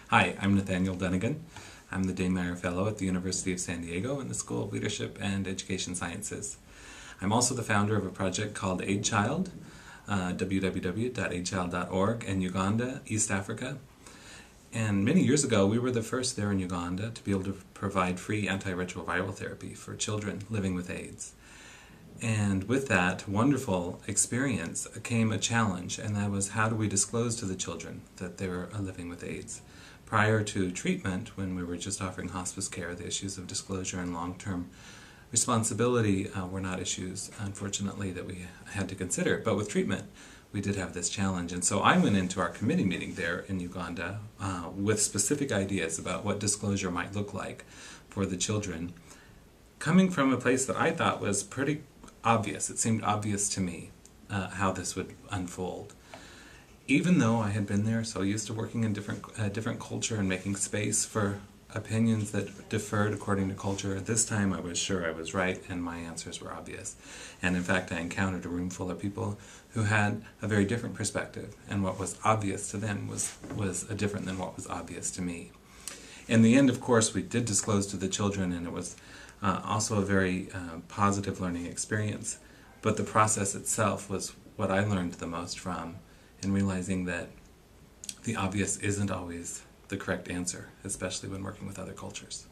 Hi, I'm Nathaniel Dunnigan. I'm the Danemeyer Fellow at the University of San Diego in the School of Leadership and Education Sciences. I'm also the founder of a project called Aid Child, www.aidchild.org, in Uganda, East Africa. And many years ago, we were the first there in Uganda to be able to provide free antiretroviral therapy for children living with AIDS. And with that wonderful experience came a challenge, and that was, how do we disclose to the children that they were living with AIDS? Prior to treatment, when we were just offering hospice care, the issues of disclosure and long-term responsibility were not issues, unfortunately, that we had to consider. But with treatment, we did have this challenge. And so I went into our committee meeting there in Uganda with specific ideas about what disclosure might look like for the children, coming from a place that I thought was pretty obvious. It seemed obvious to me how this would unfold. Even though I had been there, so used to working in different culture and making space for opinions that differed according to culture, this time I was sure I was right and my answers were obvious. And in fact, I encountered a room full of people who had a very different perspective, and what was obvious to them was different than what was obvious to me. In the end, of course, we did disclose to the children, and it was also a very positive learning experience. But the process itself was what I learned the most from, in realizing that the obvious isn't always the correct answer, especially when working with other cultures.